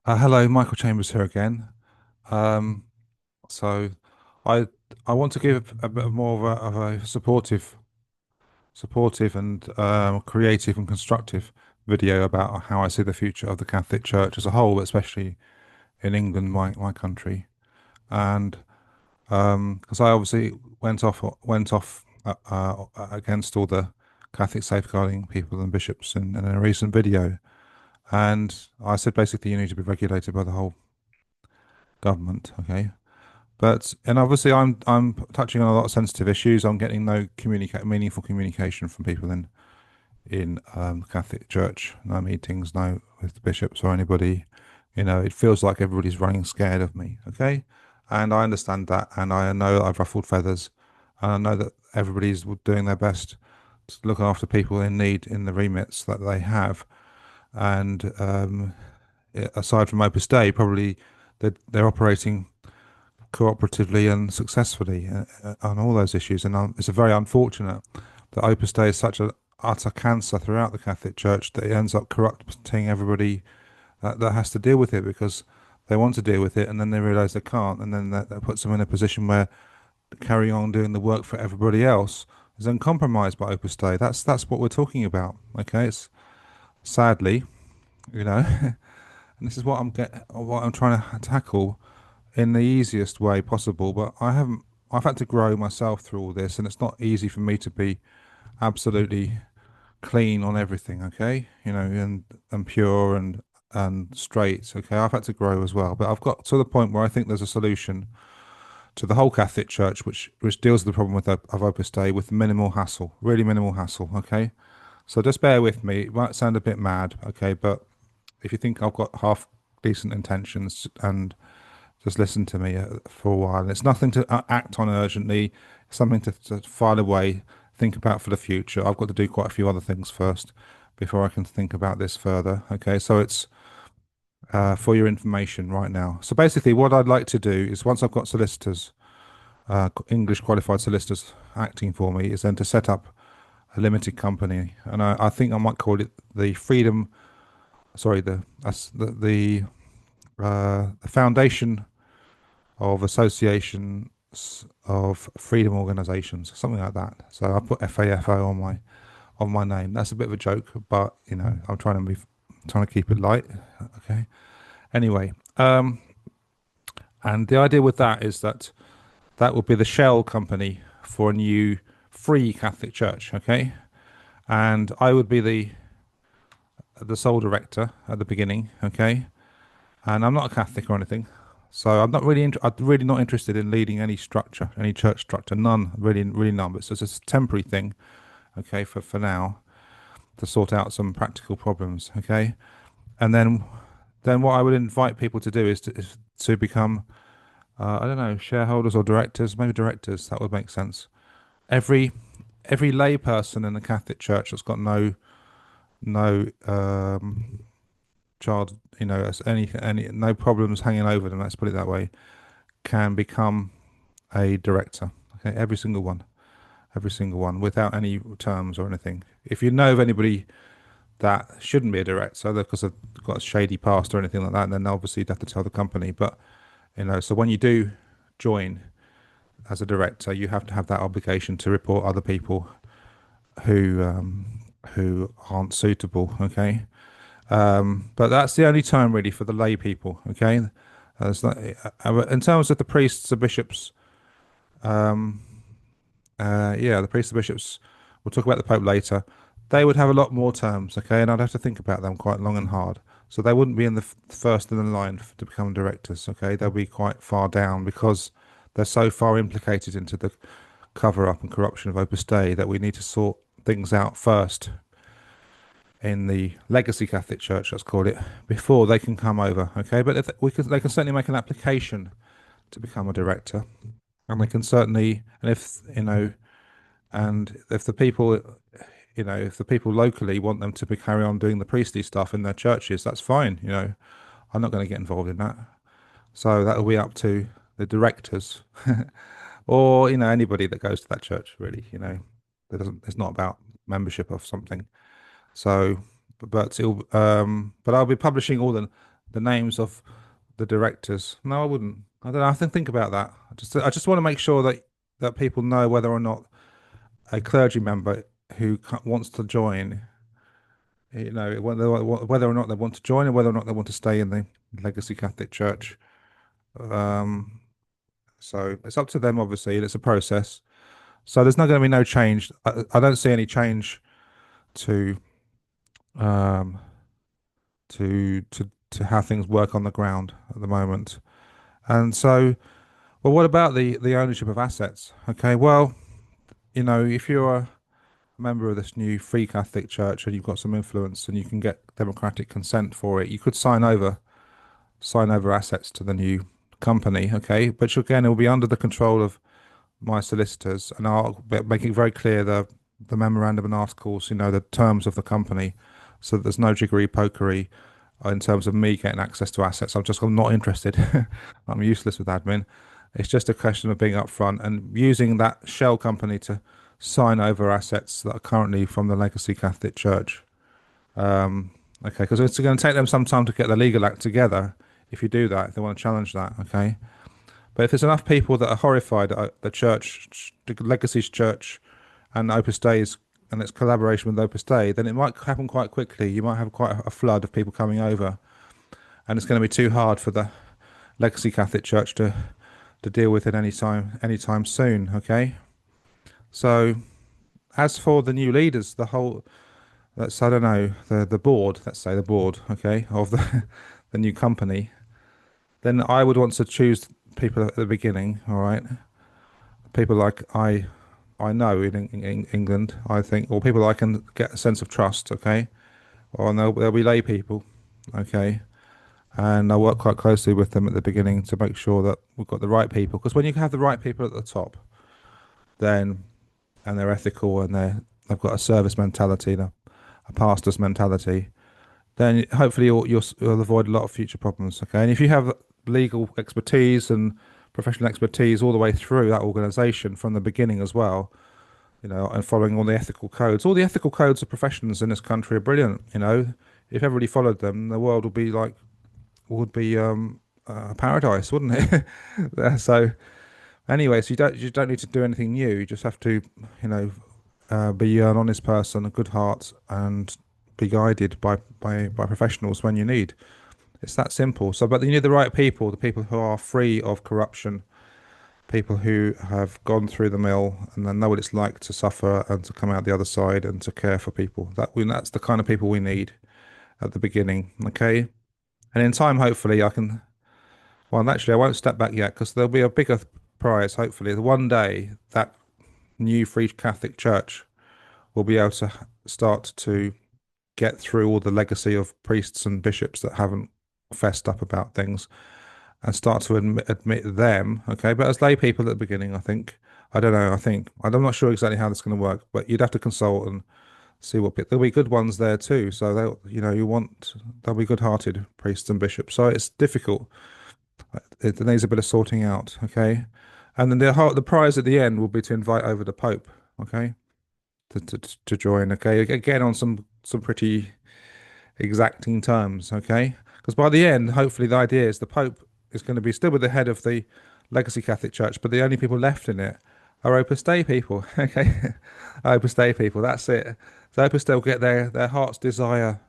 Hello, Michael Chambers here again. Um, so I I want to give a bit more of a supportive and creative and constructive video about how I see the future of the Catholic Church as a whole, but especially in England, my country. And because I obviously went off against all the Catholic safeguarding people and bishops in a recent video, and I said basically you need to be regulated by the whole government. Okay. But and obviously I'm touching on a lot of sensitive issues. I'm getting no meaningful communication from people in the Catholic Church. No meetings, no with the bishops or anybody. It feels like everybody's running scared of me. Okay, and I understand that, and I know that I've ruffled feathers, and I know that everybody's doing their best to look after people in need in the remits that they have. And aside from Opus Dei, probably they're operating cooperatively and successfully on all those issues. And it's a very unfortunate that Opus Dei is such an utter cancer throughout the Catholic Church that it ends up corrupting everybody that has to deal with it because they want to deal with it and then they realize they can't. And then that puts them in a position where carrying on doing the work for everybody else is then compromised by Opus Dei. That's what we're talking about. Okay, it's sadly, you know, and this is what I'm trying to tackle in the easiest way possible. But I've had to grow myself through all this, and it's not easy for me to be absolutely clean on everything. Okay, and pure and straight. Okay, I've had to grow as well, but I've got to the point where I think there's a solution to the whole Catholic Church, which deals with the problem of Opus Dei with minimal hassle, really minimal hassle. Okay, so just bear with me. It might sound a bit mad, okay, but if you think I've got half decent intentions and just listen to me for a while. It's nothing to act on urgently. It's something to file away, think about for the future. I've got to do quite a few other things first before I can think about this further. Okay, so it's for your information right now. So basically, what I'd like to do is once I've got solicitors, English qualified solicitors acting for me, is then to set up a limited company, and I think I might call it the Freedom. Sorry, the Foundation of Associations of Freedom Organizations, something like that. So I put FAFO on my name. That's a bit of a joke, but I'm trying to keep it light. Okay. Anyway, and the idea with that is that that will be the shell company for a new free Catholic Church. Okay, and I would be the sole director at the beginning. Okay, and I'm not a Catholic or anything, so I'm really not interested in leading any structure, any church structure, none, really, really none. But it's just a temporary thing, okay, for now to sort out some practical problems, okay, and then what I would invite people to do is to become, I don't know, shareholders or directors, maybe directors. That would make sense. Every every lay person in the Catholic Church that's got no child, any no problems hanging over them. Let's put it that way. Can become a director. Okay, every single one, without any terms or anything. If you know of anybody that shouldn't be a director because they've got a shady past or anything like that, then obviously you'd have to tell the company. But so when you do join as a director, you have to have that obligation to report other people who aren't suitable. Okay, but that's the only time really for the lay people. Okay, it's not, in terms of the priests, the bishops. Yeah, the priests and bishops, we'll talk about the Pope later. They would have a lot more terms, okay, and I'd have to think about them quite long and hard. So they wouldn't be in the first in the line to become directors, okay? They'll be quite far down because they're so far implicated into the cover up and corruption of Opus Dei that we need to sort things out first in the legacy Catholic Church, let's call it, before they can come over, okay? But if they can certainly make an application to become a director, and they can certainly, and if and if the people, if the people locally want them to carry on doing the priestly stuff in their churches, that's fine. I'm not going to get involved in that. So that will be up to the directors or, anybody that goes to that church, really. It's not about membership of something. So, but I'll be publishing all the the names of the directors. No, I wouldn't. I don't know. I think about that. I just want to make sure that people know whether or not a clergy member who wants to join, whether or not they want to join, or whether or not they want to stay in the legacy Catholic Church. Um, so it's up to them, obviously, and it's a process. So there's not going to be no change. I don't see any change to um, to how things work on the ground at the moment. And so, well, what about the ownership of assets? Okay, well, if you're a member of this new Free Catholic Church and you've got some influence and you can get democratic consent for it, you could sign over assets to the new company. Okay, but again, it will be under the control of my solicitors, and I'll make it very clear the memorandum and articles, the terms of the company, so that there's no jiggery pokery in terms of me getting access to assets. I'm not interested. I'm useless with admin. It's just a question of being upfront and using that shell company to sign over assets that are currently from the legacy Catholic Church. Okay, because it's going to take them some time to get the legal act together. If you do that, if they want to challenge that, okay. But if there's enough people that are horrified at the church, the legacy's church, and Opus Dei's and its collaboration with Opus Dei, then it might happen quite quickly. You might have quite a flood of people coming over, and it's going to be too hard for the legacy Catholic Church to deal with it anytime soon. Okay, so as for the new leaders, I don't know, the board, let's say the board, okay, of the the new company, then I would want to choose people at the beginning. All right, people like I know in England, I think, or people I can get a sense of trust. Okay, or they'll be lay people. Okay, and I work quite closely with them at the beginning to make sure that we've got the right people. Because when you have the right people at the top, then and they're ethical and they've got a service mentality, a pastor's mentality, then hopefully you'll avoid a lot of future problems. Okay, and if you have legal expertise and professional expertise all the way through that organization from the beginning as well, and following all the ethical codes of professions in this country are brilliant. If everybody followed them, the world would be a paradise, wouldn't it? So anyway, so you don't need to do anything new. You just have to, be an honest person, a good heart, and be guided by professionals when you need. It's that simple. So, but you need the right people, the people who are free of corruption, people who have gone through the mill and then know what it's like to suffer and to come out the other side and to care for people. That's the kind of people we need at the beginning. Okay, and in time, hopefully, I can. Well, actually, I won't step back yet because there'll be a bigger prize. Hopefully, one day that new Free Catholic Church will be able to start to get through all the legacy of priests and bishops that haven't fessed up about things and start to admit them. Okay, but as lay people at the beginning, I think. I don't know. I'm not sure exactly how this is going to work, but you'd have to consult and see there'll be good ones there too. So there'll be good-hearted priests and bishops. So it's difficult. It needs a bit of sorting out. Okay, and then the prize at the end will be to invite over the Pope. Okay, to join. Okay, again on some pretty exacting terms. Okay, because by the end, hopefully, the idea is the Pope is going to be still with the head of the legacy Catholic Church, but the only people left in it are Opus Dei people. Okay, Opus Dei people. That's it. So Opus Dei will get their heart's desire.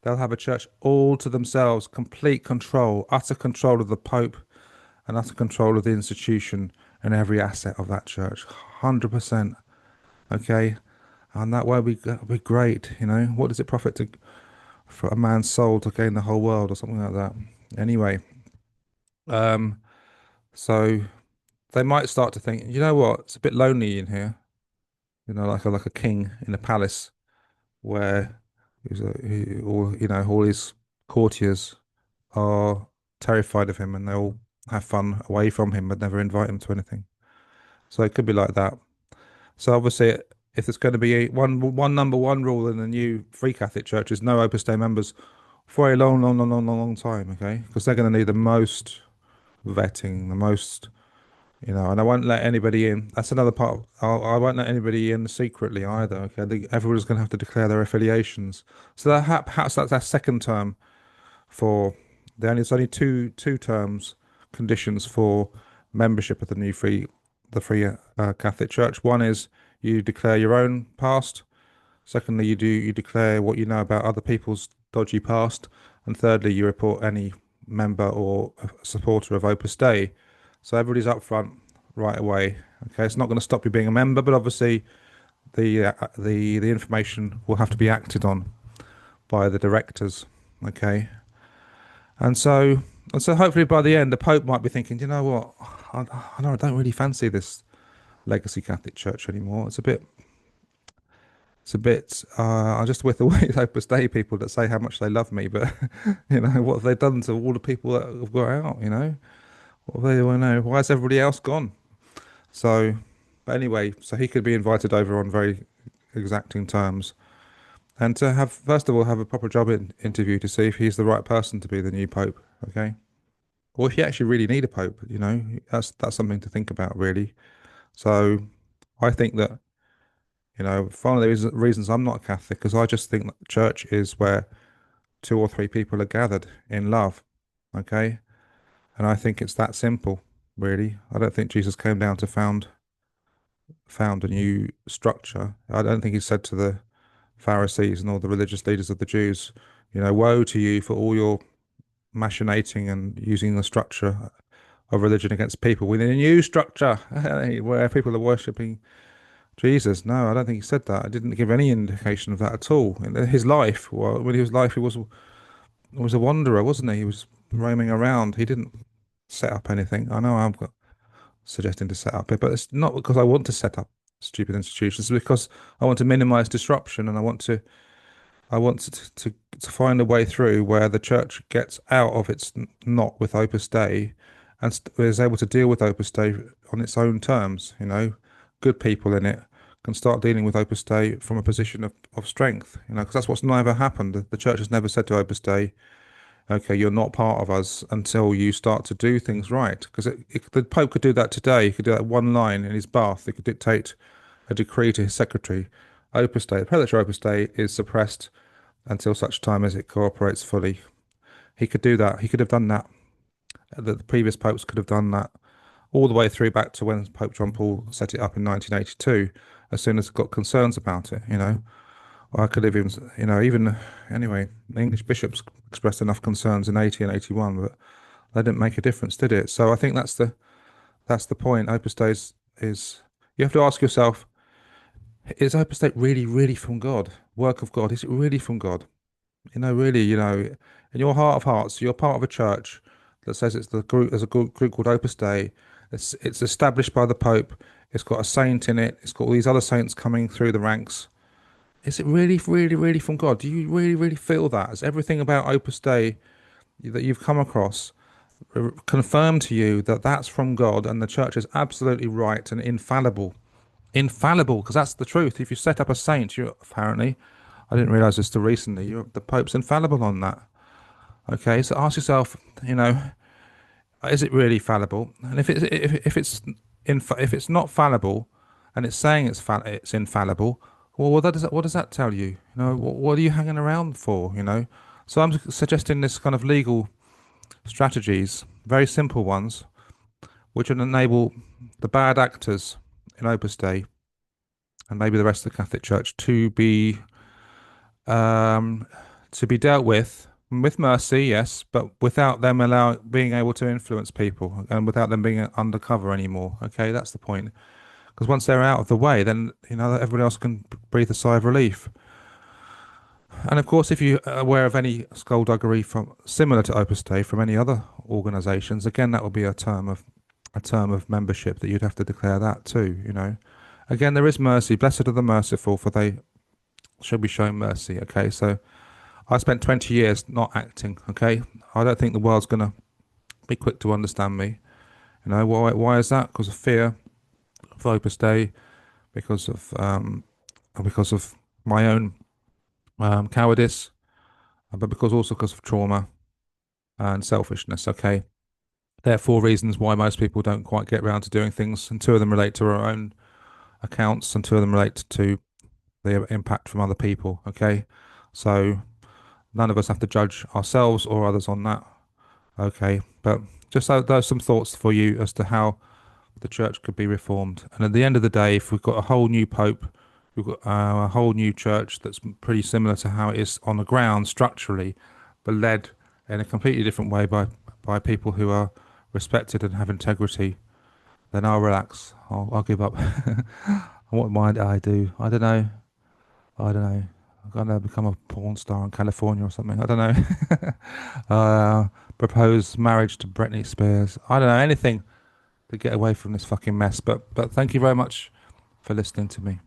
They'll have a church all to themselves, complete control, utter control of the Pope, and utter control of the institution and every asset of that church. 100%. Okay, and that way we great. What does it profit for a man's soul to gain the whole world or something like that? Anyway, um, so they might start to think, you know what, it's a bit lonely in here. Like a king in a palace where all his courtiers are terrified of him and they all have fun away from him but never invite him to anything. So it could be like that. So obviously, if there's going to be one number one rule in the new Free Catholic Church is no Opus Dei members for a long, long, long, long, long, long time. Okay, because they're going to need the most vetting, the most, and I won't let anybody in. That's another part. I won't let anybody in secretly either. Okay, everyone's going to have to declare their affiliations. So that perhaps that's our second term for There's only two terms, conditions for membership of the free Catholic Church. One is you declare your own past. Secondly, you declare what you know about other people's dodgy past, and thirdly, you report any member or a supporter of Opus Dei. So everybody's up front right away. Okay, it's not going to stop you being a member, but obviously the information will have to be acted on by the directors. Okay, and so hopefully by the end, the Pope might be thinking, you know what, I don't really fancy this legacy Catholic Church anymore. I'm just with the way Opus Dei people that say how much they love me, but what have they done to all the people that have got out? What have they want to know? Why has everybody else gone? So, but anyway, so he could be invited over on very exacting terms, and to have first of all have a proper interview to see if he's the right person to be the new pope. Okay, or if you actually really need a pope. That's something to think about really. So, I think that one of the reasons I'm not a Catholic is I just think that church is where two or three people are gathered in love. Okay, and I think it's that simple, really. I don't think Jesus came down to found a new structure. I don't think he said to the Pharisees and all the religious leaders of the Jews, woe to you for all your machinating and using the structure of religion against people. We need a new structure where people are worshipping Jesus. No, I don't think he said that. I didn't give any indication of that at all. In his life, well, when he was alive, he was a wanderer, wasn't he? He was roaming around. He didn't set up anything. I know I'm suggesting to set up it, but it's not because I want to set up stupid institutions. It's because I want to minimize disruption, and I want to find a way through where the church gets out of its knot with Opus Dei and is able to deal with Opus Dei on its own terms. Good people in it can start dealing with Opus Dei from a position of strength. Because that's what's never happened. The church has never said to Opus Dei, okay, you're not part of us until you start to do things right. Because the Pope could do that today. He could do that one line in his bath. He could dictate a decree to his secretary. Opus Dei, the prelature Opus Dei is suppressed until such time as it cooperates fully. He could do that. He could have done that. The previous popes could have done that all the way through back to when Pope John Paul set it up in 1982. As soon as got concerns about it, or I could have even anyway, the English bishops expressed enough concerns in 80 and 81, but that didn't make a difference, did it? So I think that's the point. Opus Dei is you have to ask yourself, is Opus Dei really, really from God? Work of God? Is it really from God? Really, in your heart of hearts, you're part of a church that says it's the group. There's a group called Opus Dei. It's established by the Pope. It's got a saint in it. It's got all these other saints coming through the ranks. Is it really, really, really from God? Do you really, really feel that? Is everything about Opus Dei that you've come across confirmed to you that that's from God and the church is absolutely right and infallible? Infallible, because that's the truth. If you set up a saint, you're apparently, I didn't realize this till recently, the Pope's infallible on that. Okay, so ask yourself, is it really fallible? And if it's not fallible, and it's saying it's infallible, well, what does that tell you? What are you hanging around for? So I'm suggesting this kind of legal strategies, very simple ones, which would enable the bad actors in Opus Dei and maybe the rest of the Catholic Church um, to be dealt with mercy, yes, but without them being able to influence people and without them being undercover anymore. Okay, that's the point. Because once they're out of the way, then everybody else can breathe a sigh of relief. And of course, if you're aware of any skullduggery from similar to Opus Dei from any other organisations, again, that would be a term of membership that you'd have to declare that too. Again, there is mercy. Blessed are the merciful, for they shall be shown mercy. Okay, so I spent 20 years not acting. Okay, I don't think the world's gonna be quick to understand me. Why is that? Because of fear of Opus Dei, because of my own cowardice, but because of trauma and selfishness. Okay, there are four reasons why most people don't quite get around to doing things, and two of them relate to our own accounts, and two of them relate to the impact from other people. Okay, so none of us have to judge ourselves or others on that. Okay, but just those some thoughts for you as to how the church could be reformed. And at the end of the day, if we've got a whole new pope, we've got a whole new church that's pretty similar to how it is on the ground structurally, but led in a completely different way by people who are respected and have integrity, then I'll relax. I'll give up. What might I do? I don't know. I don't know. I'm gonna become a porn star in California or something. I don't know. Propose marriage to Britney Spears. I don't know anything to get away from this fucking mess. But thank you very much for listening to me.